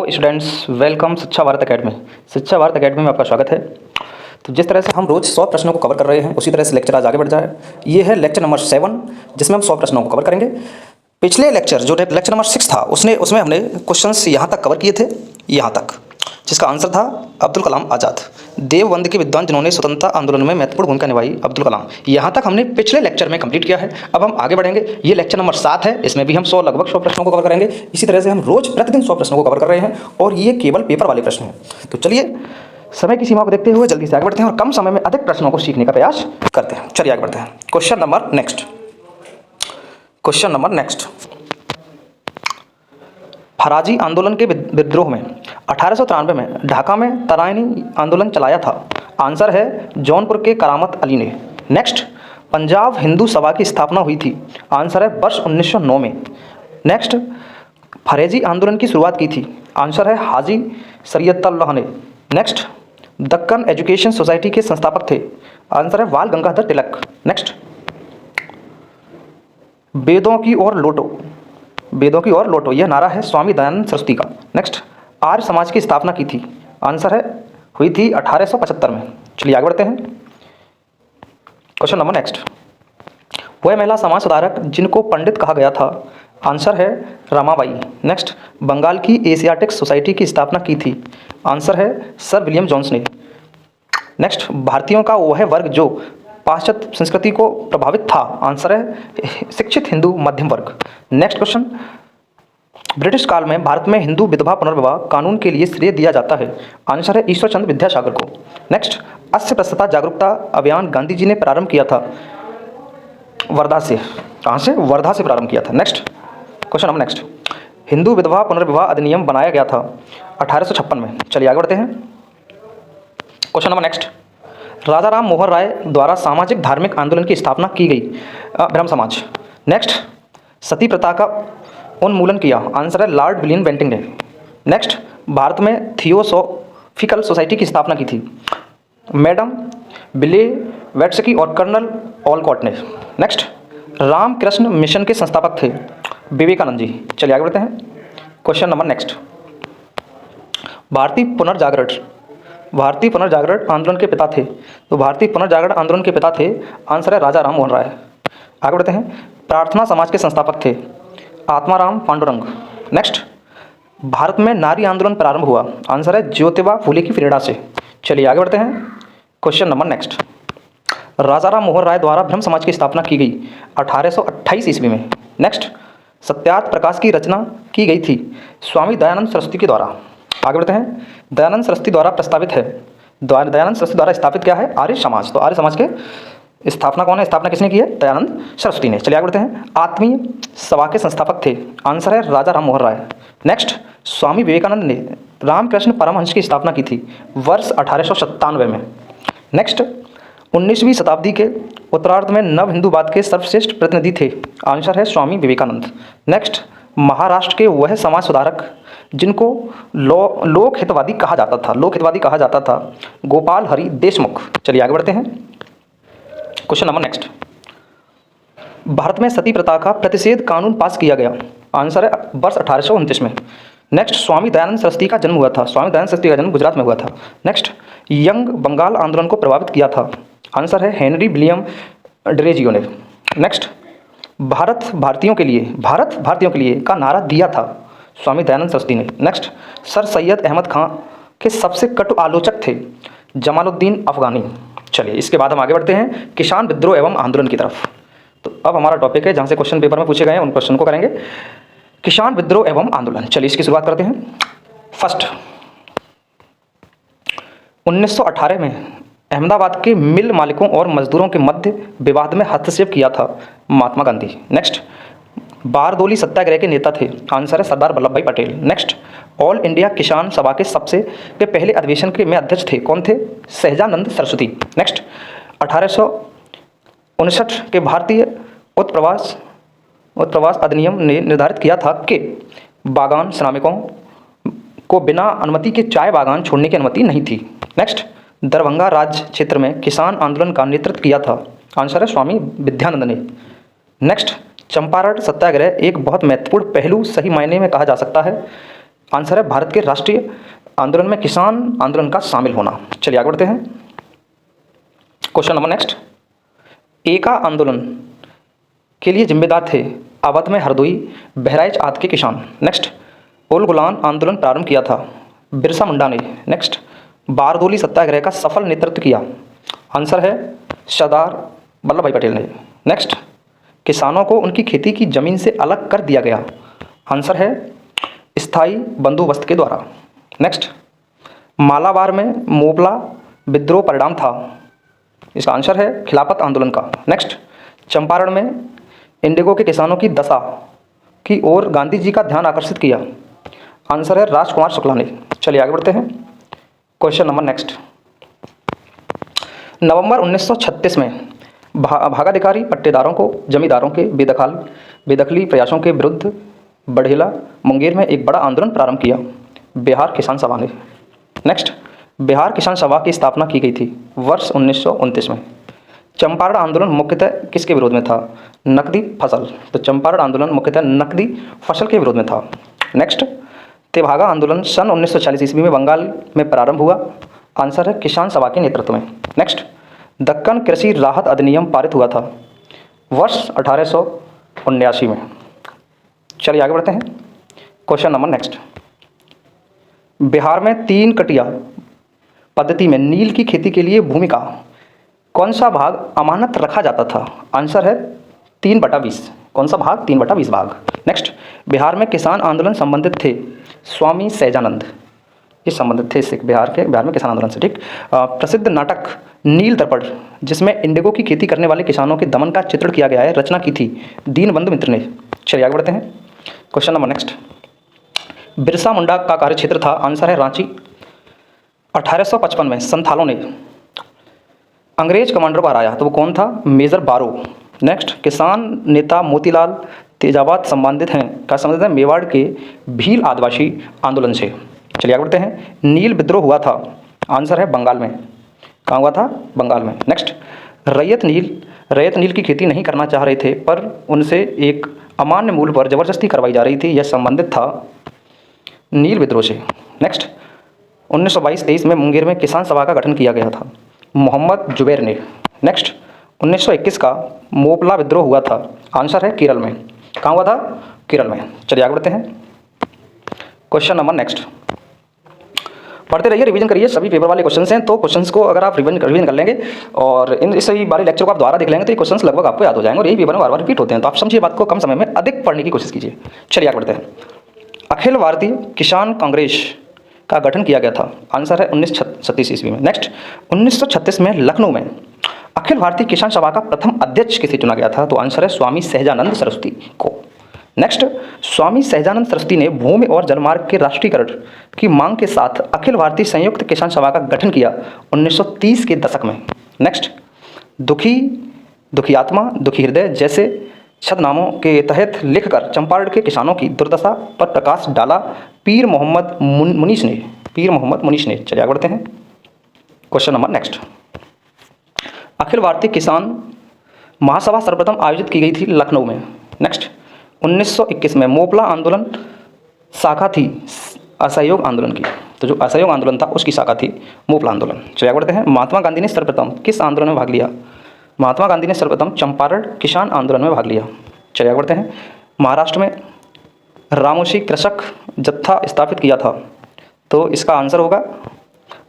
Hello students, welcome शिक्षा Bharat academy. शिक्षा Bharat academy में आपका स्वागत है। तो जिस तरह से हम रोज़ 100 प्रश्नों को कवर कर रहे हैं, उसी तरह से लेक्चर आज आगे बढ़ जाए। ये है लेक्चर नंबर 7, जिसमें हम 100 प्रश्नों को कवर करेंगे। पिछले लेक्चर जो लेक्चर नंबर 6 था, उसमें हमने क्वेश्चंस यहाँ तक कवर किए थे, यहाँ तक, जिसका आंसर था अब्दुल कलाम आज़ाद, देवबंद के विद्वान जिन्होंने स्वतंत्रता आंदोलन में महत्वपूर्ण भूमिका निभाई, अब्दुल कलाम। यहाँ तक हमने पिछले लेक्चर में कंप्लीट किया है। अब हम आगे बढ़ेंगे। ये लेक्चर नंबर 7 है, इसमें भी हम लगभग 100 प्रश्नों को कवर करेंगे। इसी तरह से हम रोज़ प्रतिदिन 100 प्रश्नों को कवर कर रहे हैं, और ये केवल पेपर वाले प्रश्न हैं। तो चलिए, समय की सीमा को देखते हुए जल्दी से आगे बढ़ते हैं और कम समय में अधिक प्रश्नों को सीखने का प्रयास करते हैं। चलिए आगे बढ़ते हैं। Question number next. फराजी आंदोलन के विद्रोह में 1893 में ढाका में तराइनी आंदोलन चलाया था। आंसर है जौनपुर के करामत अली ने। नेक्स्ट, पंजाब हिंदू सभा की स्थापना हुई थी। आंसर है वर्ष 1909 में। नेक्स्ट, फरेजी आंदोलन की शुरुआत की थी। आंसर है हाजी शरीयतुल्लाह ने। नेक्स्ट, दक्कन एजुकेशन सोसाइटी के संस्थापक थे। आंसर है बाल गंगाधर तिलक। नेक्स्ट, वेदों की ओर लौटो यह नारा है स्वामी दयानंद सरस्वती का। नेक्स्ट, आर्य समाज की स्थापना की थी। आंसर है हुई थी 1875 में। चलिए आगे बढ़ते हैं। क्वेश्चन नंबर नेक्स्ट, वह महिला समाज सुधारक जिनको पंडित कहा गया था। आंसर है रमाबाई। नेक्स्ट, बंगाल की एशियाटिक सोसाइटी की स्थापना की थी। आंसर है सर विलियम जोन्स ने। नेक्स्ट, भारतीयों का वह वर्ग जो पाश्चात्य संस्कृति को प्रभावित था। आंसर है शिक्षित हिंदू मध्यम वर्ग। नेक्स्ट क्वेश्चन, ब्रिटिश काल में भारत में हिंदू विधवा पुनर्विवाह कानून के लिए श्रेय दिया जाता है। आंसर है ईश्वर चंद्र विद्यासागर को। नेक्स्ट, अस्पृश्यता जागरूकता अभियान गांधी जी ने प्रारंभ किया था वर्धा से। कहाँ से? वर्धा से प्रारंभ किया था। Next question number next, Hindu विधवा पुनर्विवाह अधिनियम बनाया गया था 1856 में। चलिए आगे बढ़ते हैं। क्वेश्चन नंबर नेक्स्ट, राजा राम मोहन राय द्वारा सामाजिक धार्मिक आंदोलन की स्थापना की गई ब्रह्म समाज। नेक्स्ट, सती प्रथा का उन्मूलन किया। आंसर है लॉर्ड विलियम बेंटिंक ने। नेक्स्ट, भारत में थियोसॉफिकल सोसाइटी की स्थापना की थी मैडम ब्लेवेट्स्की और कर्नल ऑलकॉट ने। नेक्स्ट, रामकृष्ण मिशन के संस्थापक थे विवेकानंद जी। चलिए आगे बढ़ते हैं। क्वेश्चन नंबर नेक्स्ट, भारतीय पुनर्जागरण आंदोलन के पिता थे। तो भारतीय पुनर्जागरण आंदोलन के पिता थे, आंसर है राजा राम मोहन राय। आगे बढ़ते हैं। प्रार्थना समाज के संस्थापक थे आत्माराम पांडुरंग। नेक्स्ट, भारत में नारी आंदोलन प्रारंभ हुआ। आंसर है ज्योतिबा फुले की प्रेरणा से। चलिए आगे बढ़ते हैं। क्वेश्चन नंबर नेक्स्ट, राजा राम मोहन राय द्वारा ब्रह्म समाज की स्थापना की गई 1828 ईस्वी में। नेक्स्ट, सत्यार्थ प्रकाश की रचना की गई थी स्वामी दयानंद सरस्वती के द्वारा। आगे बढ़ते हैं। दयानंद सरस्वती द्वारा प्रस्तावित है, दयानंद सरस्वती द्वारा स्थापित क्या है? आर्य समाज। तो आर्य समाज के स्थापना कौन है? स्थापना किसने की है? दयानंद सरस्वती ने। चलिए आगे बढ़ते हैं। आत्मीय सभा के संस्थापक थे। आंसर है राजा राम मोहन राय। नेक्स्ट, स्वामी विवेकानंद ने रामकृष्ण परमहंस की स्थापना की थी वर्ष 1897 में। नेक्स्ट, 19वीं शताब्दी के उत्तरार्ध में नव हिंदूवाद के सर्वश्रेष्ठ प्रतिनिधि थे। आंसर है स्वामी विवेकानंद। नेक्स्ट, महाराष्ट्र के वह समाज सुधारक जिनको लोक हितवादी कहा जाता था गोपाल हरि देशमुख। चलिए आगे बढ़ते हैं। क्वेश्चन नंबर नेक्स्ट, भारत में सती प्रथा का प्रतिषेध कानून पास किया गया। आंसर है वर्ष 1829 में। नेक्स्ट, स्वामी दयानंद सरस्वती का जन्म हुआ था। स्वामी दयानंद सरस्वती का जन्म गुजरात में हुआ था। नेक्स्ट, यंग बंगाल आंदोलन को प्रभावित किया था। आंसर है हेनरी विलियम डरेजियो ने। नेक्स्ट, भारत भारतीयों के लिए का नारा दिया था स्वामी दयानंद सरस्वती ने। नेक्स्ट, सर सैयद अहमद खां के सबसे कटु आलोचक थे जमालुद्दीन अफगानी। चलिए इसके बाद हम आगे बढ़ते हैं किसान विद्रोह एवं आंदोलन की तरफ। तो अब हमारा टॉपिक है जहाँ से क्वेश्चन पेपर में पूछे गए हैं उन क्वेश्चन को करेंगे। किसान विद्रोह एवं आंदोलन। चलिए इसकी शुरुआत करते हैं। फर्स्ट, 1918 में अहमदाबाद के मिल मालिकों और मजदूरों के मध्य विवाद में हस्तक्षेप किया था महात्मा गांधी। नेक्स्ट, बारदोली सत्याग्रह के नेता थे। आंसर है सरदार वल्लभ भाई पटेल। नेक्स्ट, ऑल इंडिया किसान सभा के पहले अधिवेशन के में अध्यक्ष थे। कौन थे? सहजानंद सरस्वती। नेक्स्ट, 1859 के भारतीय उत्प्रवास अधिनियम ने निर्धारित किया था कि बागान श्रमिकों को बिना अनुमति के चाय बागान छोड़ने की अनुमति नहीं थी। नेक्स्ट, दरभंगा राज्य क्षेत्र में किसान आंदोलन का नेतृत्व किया था। आंसर है स्वामी विद्यानंद ने। नेक्स्ट, चंपारण सत्याग्रह एक बहुत महत्वपूर्ण पहलू सही मायने में कहा जा सकता है। आंसर है भारत के राष्ट्रीय आंदोलन में किसान आंदोलन का शामिल होना। चलिए आगे बढ़ते हैं। क्वेश्चन नंबर नेक्स्ट, एका आंदोलन के लिए जिम्मेदार थे अवध में हरदोई, बहराइच आदि के किसान। नेक्स्ट, उल गुलान आंदोलन प्रारंभ किया था बिरसा मुंडा ने। नेक्स्ट, बारदोली सत्याग्रह का सफल नेतृत्व किया। आंसर है सरदार वल्लभ भाई पटेल ने। नेक्स्ट, किसानों को उनकी खेती की जमीन से अलग कर दिया गया। आंसर है स्थायी बंदोबस्त के द्वारा। नेक्स्ट, मालाबार में मोपला विद्रोह परिणाम था। इसका आंसर है खिलाफत आंदोलन का। नेक्स्ट, चंपारण में इंडिगो के किसानों की दशा की ओर गांधी जी का ध्यान आकर्षित किया। आंसर है राजकुमार शुक्ला ने। चलिए आगे बढ़ते हैं। क्वेश्चन नंबर नेक्स्ट, नवंबर 1936 में भागाधिकारी पट्टेदारों को जमींदारों के बेदखली प्रयासों के विरुद्ध बड़ेला मुंगेर में एक बड़ा आंदोलन प्रारंभ किया बिहार किसान सभा ने। नेक्स्ट, बिहार किसान सभा की स्थापना की गई थी वर्ष 1929 में। चंपारण आंदोलन मुख्यतः किसके विरोध में था? नकदी फसल। तो चंपारण आंदोलन मुख्यतः नकदी फसल के विरोध में था। नेक्स्ट, तेभागा आंदोलन सन 1940 ईस्वी में बंगाल में प्रारंभ हुआ। आंसर है किसान सभा के नेतृत्व में। नेक्स्ट, दक्कन कृषि राहत अधिनियम पारित हुआ था वर्ष 1879 में। चलिए आगे बढ़ते हैं। क्वेश्चन नंबर नेक्स्ट, बिहार में 3 कटिया पद्धति में नील की खेती के लिए भूमि का कौन सा भाग अमानत रखा जाता था? आंसर है 3/20। कौन सा भाग? 3/20 भाग। नेक्स्ट, बिहार में किसान आंदोलन संबंधित थे स्वामी सहजानंद, ये संबंधित थे इससे बिहार में किसान आंदोलन से। ठीक, प्रसिद्ध नाटक नील दर्पण जिसमें इंडिगो की खेती करने वाले किसानों के दमन का चित्रण किया गया है, रचना की थी दीनबंधु मित्र ने। चलिए आगे बढ़ते हैं। Question number next, Birsa Munda का कार्यक्षेत्र था। आंसर है रांची। 1855 में संथालों ने अंग्रेज कमांडर को हराया, तो वो कौन था? मेजर बारो। नेक्स्ट, किसान नेता मोतीलाल तेजाबाद संबंधित है मेवाड़ के भील आदिवासी आंदोलन से। चलिए आगे बढ़ते हैं। नील विद्रोह हुआ था। आंसर है बंगाल में। कहाँ हुआ था? बंगाल में। नेक्स्ट, रैयत नील की खेती नहीं करना चाह रहे थे पर उनसे एक अमान्य मूल्य पर जबरदस्ती करवाई जा रही थी, यह संबंधित था नील विद्रोह से। नेक्स्ट, 1922-23 में मुंगेर में किसान सभा का गठन किया गया था मोहम्मद जुबैर ने। नेक्स्ट, 1921 का मोपला विद्रोह हुआ था। आंसर है केरल में। कहाँ हुआ था? केरल में। चलिए आगे बढ़ते हैं। क्वेश्चन नंबर नेक्स्ट, पढ़ते रहिए, रिवीजन करिए, सभी पेपर वाले क्वेश्चंस हैं, तो क्वेश्चंस को अगर आप रिवीजन कर लेंगे और इस वाले लेक्चर को आप दोबारा देख लेंगे तो ये क्वेश्चंस लगभग आपको याद हो जाएंगे और यही पेपर में बार बार रिपीट होते हैं, तो आप समझिए बात को, कम समय में अधिक पढ़ने की कोशिश कीजिए। चलिए आगे बढ़ते हैं। अखिल भारतीय किसान कांग्रेस का गठन किया गया था। आंसर है 1936 ईस्वी में। नेक्स्ट, 1936 में लखनऊ में अखिल भारतीय किसान सभा का प्रथम अध्यक्ष किसे चुना गया था? तो आंसर है स्वामी सहजानंद सरस्वती को। नेक्स्ट, स्वामी सहजानंद सरस्वती ने भूमि और जलमार्ग के राष्ट्रीयकरण की मांग के साथ अखिल भारतीय संयुक्त किसान सभा का गठन किया 1930 के दशक में। नेक्स्ट, दुखी आत्मा दुखी हृदय जैसे छदनामों के तहत लिखकर चंपारण के किसानों की दुर्दशा पर प्रकाश डाला पीर मोहम्मद मुनीस ने। चलिए आगे बढ़ते हैं। Question number next, Akhil Bharatiya किसान महासभा सर्वप्रथम आयोजित की गई थी लखनऊ में। नेक्स्ट, 1921 में मोपला आंदोलन शाखा थी असहयोग आंदोलन की, तो जो असहयोग आंदोलन था उसकी शाखा थी मोपला आंदोलन। चलिए आगे बढ़ते हैं। महात्मा गांधी ने सर्वप्रथम किस आंदोलन में भाग लिया? महात्मा गांधी ने सर्वप्रथम चंपारण किसान आंदोलन में भाग लिया। चलिए आगे बढ़ते हैं। महाराष्ट्र में रामोशी कृषक जत्था स्थापित किया था, तो इसका आंसर होगा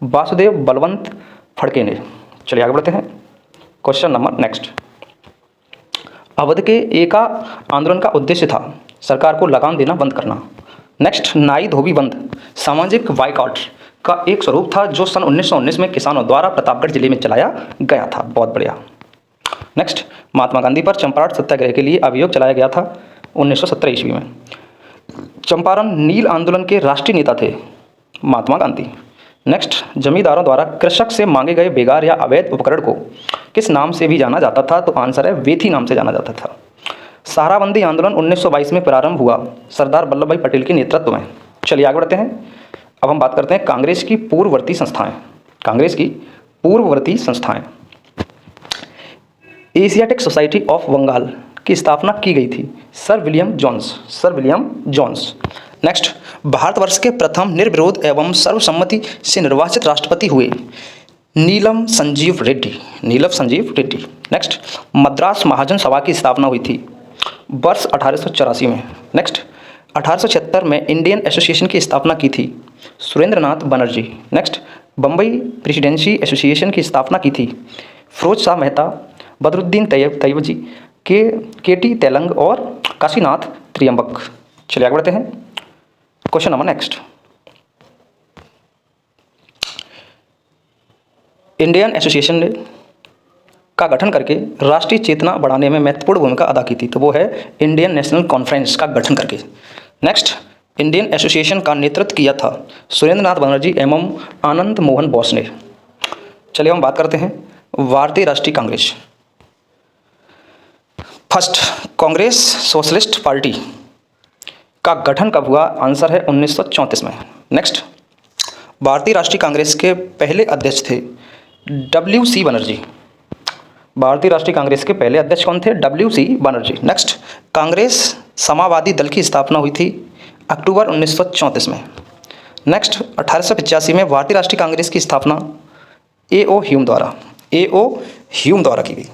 वासुदेव बलवंत फड़के ने। चलिए आगे बढ़ते हैं। क्वेश्चन नंबर नेक्स्ट, अवध के एका आंदोलन का उद्देश्य था सरकार को लगाम देना बंद करना। नेक्स्ट, नाई धोबी बंद सामाजिक बाइकआउट का एक स्वरूप था जो सन 1919 में किसानों द्वारा प्रतापगढ़ जिले में चलाया गया था। बहुत बढ़िया। नेक्स्ट, महात्मा गांधी पर चंपारण सत्याग्रह के लिए अभियोग चलाया गया था 1917 ईस्वी में। चंपारण नील आंदोलन के राष्ट्रीय नेता थे महात्मा गांधी। नेक्स्ट, जमींदारों द्वारा कृषक से मांगे गए बेगार या अवैध उपकरण को किस नाम से भी जाना जाता था? तो आंसर है वेथी नाम से जाना जाता था। सहाराबंदी आंदोलन 1922 में प्रारंभ हुआ सरदार वल्लभ भाई पटेल के नेतृत्व में। चलिए आगे बढ़ते हैं। अब हम बात करते हैं कांग्रेस की पूर्ववर्ती संस्थाएं। एशियाटिक सोसाइटी ऑफ बंगाल की स्थापना की गई थी sir William Jones. Next, Bharatvarsh के प्रथम निर्विरोध एवं सर्वसम्मति से निर्वाचित राष्ट्रपति हुए नीलम संजीव रेड्डी। नीलम संजीव रेड्डी। नेक्स्ट, मद्रास महाजन सभा की स्थापना हुई थी वर्ष 1884 में। नेक्स्ट, 1876 में इंडियन एसोसिएशन की स्थापना की थी Surendranath Banerjee. Next, Bombay presidency association की स्थापना की थी फिरोज शाह मेहता, बदरुद्दीन तैयबजी, के टी तेलंग और काशीनाथ त्रियंबक। चलिए आगे बढ़ते हैं। Question number next, Indian association ने का गठन करके राष्ट्रीय चेतना बढ़ाने में महत्वपूर्ण भूमिका अदा की थी, तो वो है इंडियन नेशनल कॉन्फ्रेंस का गठन करके। नेक्स्ट, इंडियन एसोसिएशन का नेतृत्व किया था सुरेंद्रनाथ बनर्जी एवं आनंद मोहन बोस ने। चलिए हम बात करते हैं भारतीय राष्ट्रीय Congress. First, Congress socialist party का गठन कब हुआ? आंसर है 1934 में। नेक्स्ट, भारतीय राष्ट्रीय कांग्रेस के पहले अध्यक्ष थे WC बनर्जी। भारतीय राष्ट्रीय कांग्रेस के पहले अध्यक्ष कौन थे? WC बनर्जी। नेक्स्ट, कांग्रेस समाजवादी दल की स्थापना हुई थी अक्टूबर 1934 में। नेक्स्ट, 1885 में भारतीय राष्ट्रीय कांग्रेस की स्थापना A.O. ह्यूम द्वारा की गई।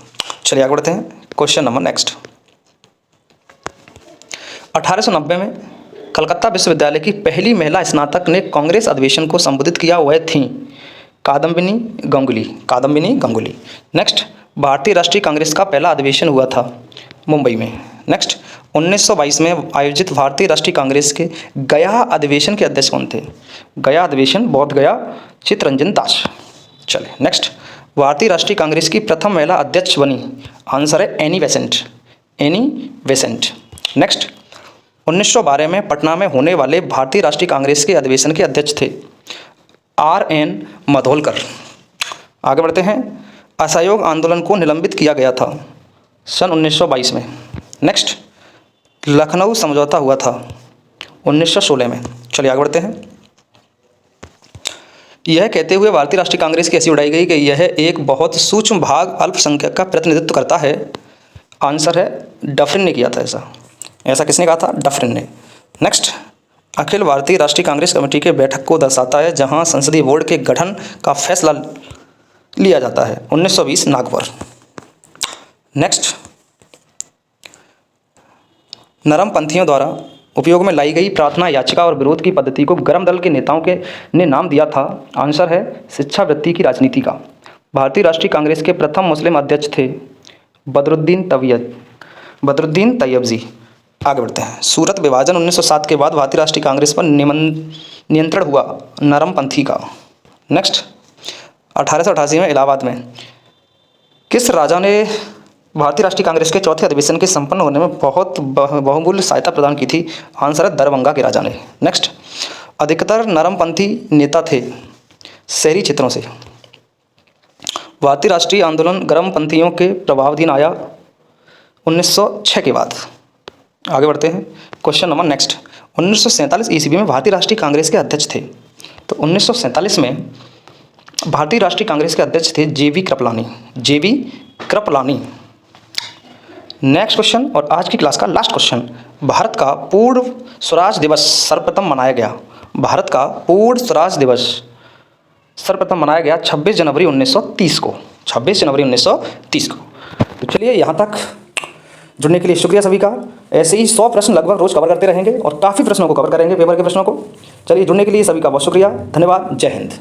चलिए आगे बढ़ते हैं। क्वेश्चन नंबर नेक्स्ट, 1890 में कलकत्ता विश्वविद्यालय की पहली महिला स्नातक ने कांग्रेस अधिवेशन को संबोधित किया, वह थी कादम्बिनी गांगुली। नेक्स्ट, भारतीय राष्ट्रीय कांग्रेस का पहला अधिवेशन हुआ था मुंबई में। नेक्स्ट, 1922 में आयोजित भारतीय राष्ट्रीय कांग्रेस के गया अधिवेशन के अध्यक्ष कौन थे? गया अधिवेशन बोध गया चित्तरंजन दास। चलिए नेक्स्ट, भारतीय राष्ट्रीय कांग्रेस की प्रथम महिला अध्यक्ष बनी, आंसर है एनी बेसेंट। नेक्स्ट, 1912 में पटना में होने वाले भारतीय राष्ट्रीय कांग्रेस के अधिवेशन के अध्यक्ष थे R.N. मधोलकर। आगे बढ़ते हैं। असहयोग आंदोलन को निलंबित किया गया था सन 1922 में। नेक्स्ट, लखनऊ समझौता हुआ था 1916 में। चलिए आगे बढ़ते हैं। यह कहते हुए भारतीय राष्ट्रीय कांग्रेस की ऐसी उड़ाई गई कि यह एक बहुत सूक्ष्म भाग अल्पसंख्यक का प्रतिनिधित्व करता है, आंसर है डफरिन ने किया था ऐसा किसने कहा था? डफरिन ने। नेक्स्ट, अखिल भारतीय राष्ट्रीय कांग्रेस कमेटी के बैठक को दर्शाता है जहां संसदीय बोर्ड के गठन का फैसला लिया जाता है 1920 नागपुर। नेक्स्ट, नरमपंथियों द्वारा उपयोग में लाई गई प्रार्थना याचिका और विरोध की पद्धति को गरम दल के नेताओं ने नाम दिया था, आंसर है शिक्षावृत्ति की राजनीति का। भारतीय राष्ट्रीय कांग्रेस के प्रथम मुस्लिम अध्यक्ष थे बदरुद्दीन तैयबजी। आगे बढ़ते हैं। सूरत विभाजन 1907 के बाद भारतीय राष्ट्रीय कांग्रेस पर नियंत्रण हुआ नरमपंथी का। नेक्स्ट, 1888 में इलाहाबाद में किस राजा ने भारतीय राष्ट्रीय कांग्रेस के चौथे अधिवेशन के संपन्न होने में बहुत बहुमूल्य सहायता प्रदान की थी, आंसर है दरभंगा के राजा ने। नेक्स्ट, अधिकतर नरमपंथी नेता थे शहरी क्षेत्रों से। भारतीय राष्ट्रीय आंदोलन गर्मपंथियों के प्रभावाधीन आया 1906 के बाद। आगे बढ़ते हैं। क्वेश्चन नंबर नेक्स्ट, 1947 ईस्वी में भारतीय राष्ट्रीय कांग्रेस के अध्यक्ष थे, तो 1947 में भारतीय राष्ट्रीय कांग्रेस के अध्यक्ष थे JV कृपलानी। नेक्स्ट क्वेश्चन और आज की क्लास का लास्ट क्वेश्चन, भारत का पूर्ण स्वराज दिवस सर्वप्रथम मनाया गया। भारत का पूर्ण स्वराज दिवस सर्वप्रथम मनाया गया 26 जनवरी 1930 को। 26 जनवरी 1930 को। तो चलिए यहाँ तक जुड़ने के लिए शुक्रिया सभी का। ऐसे ही 100 प्रश्न लगभग रोज कवर करते रहेंगे और काफ़ी प्रश्नों को कवर करेंगे, पेपर के प्रश्नों को। चलिए जुड़ने के लिए सभी का बहुत शुक्रिया, धन्यवाद, जय हिंद।